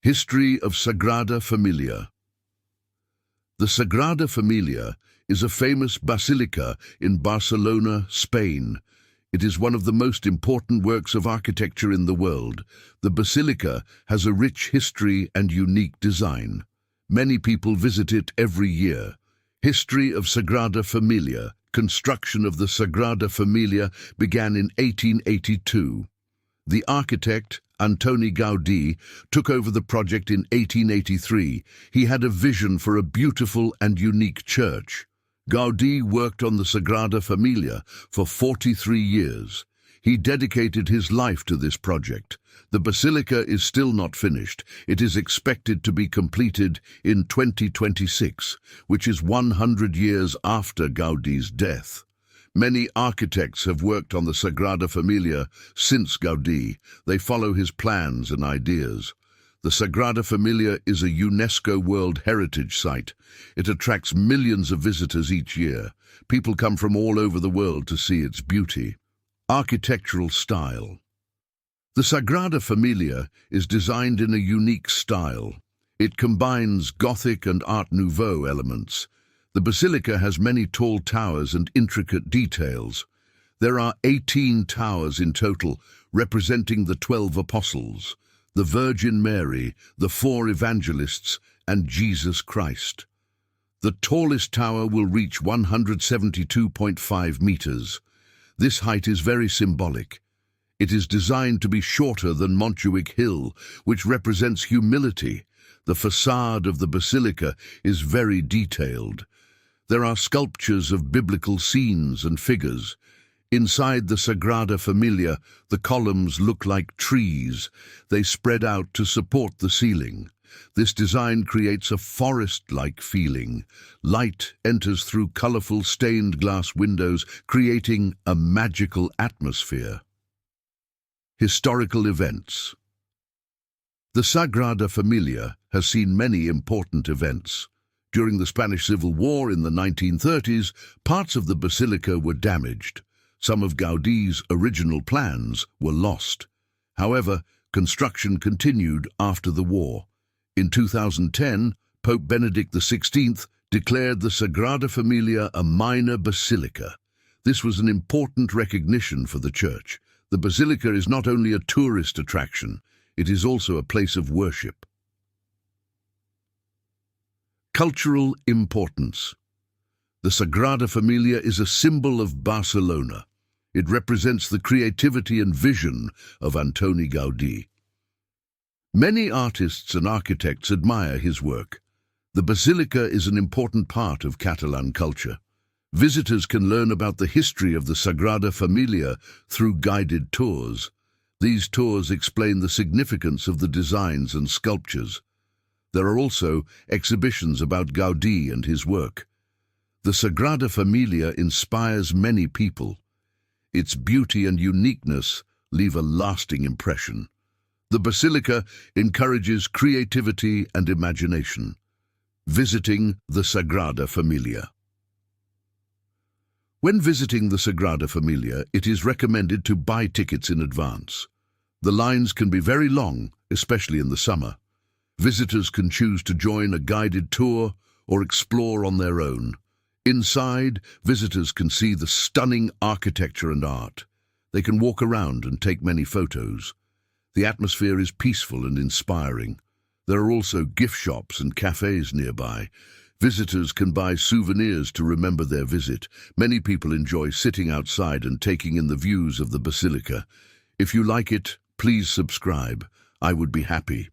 History of Sagrada Familia. The Sagrada Familia is a famous basilica in Barcelona, Spain. It is one of the most important works of architecture in the world. The basilica has a rich history and unique design. Many people visit it every year. History of Sagrada Familia. Construction of the Sagrada Familia began in 1882. The architect, Antoni Gaudí, took over the project in 1883. He had a vision for a beautiful and unique church. Gaudí worked on the Sagrada Familia for 43 years. He dedicated his life to this project. The basilica is still not finished. It is expected to be completed in 2026, which is 100 years after Gaudí's death. Many architects have worked on the Sagrada Familia since Gaudí. They follow his plans and ideas. The Sagrada Familia is a UNESCO World Heritage Site. It attracts millions of visitors each year. People come from all over the world to see its beauty. Architectural style. The Sagrada Familia is designed in a unique style. It combines Gothic and Art Nouveau elements. The basilica has many tall towers and intricate details. There are 18 towers in total, representing the 12 apostles, the Virgin Mary, the 4 evangelists, and Jesus Christ. The tallest tower will reach 172.5 meters. This height is very symbolic. It is designed to be shorter than Montjuic Hill, which represents humility. The facade of the basilica is very detailed. There are sculptures of biblical scenes and figures. Inside the Sagrada Familia, the columns look like trees. They spread out to support the ceiling. This design creates a forest-like feeling. Light enters through colorful stained glass windows, creating a magical atmosphere. Historical events. The Sagrada Familia has seen many important events. During the Spanish Civil War in the 1930s, parts of the basilica were damaged. Some of Gaudí's original plans were lost. However, construction continued after the war. In 2010, Pope Benedict XVI declared the Sagrada Familia a minor basilica. This was an important recognition for the church. The basilica is not only a tourist attraction, it is also a place of worship. Cultural importance. The Sagrada Familia is a symbol of Barcelona. It represents the creativity and vision of Antoni Gaudí. Many artists and architects admire his work. The basilica is an important part of Catalan culture. Visitors can learn about the history of the Sagrada Familia through guided tours. These tours explain the significance of the designs and sculptures. There are also exhibitions about Gaudí and his work. The Sagrada Familia inspires many people. Its beauty and uniqueness leave a lasting impression. The basilica encourages creativity and imagination. Visiting the Sagrada Familia. When visiting the Sagrada Familia, it is recommended to buy tickets in advance. The lines can be very long, especially in the summer. Visitors can choose to join a guided tour or explore on their own. Inside, visitors can see the stunning architecture and art. They can walk around and take many photos. The atmosphere is peaceful and inspiring. There are also gift shops and cafes nearby. Visitors can buy souvenirs to remember their visit. Many people enjoy sitting outside and taking in the views of the basilica. If you like it, please subscribe. I would be happy.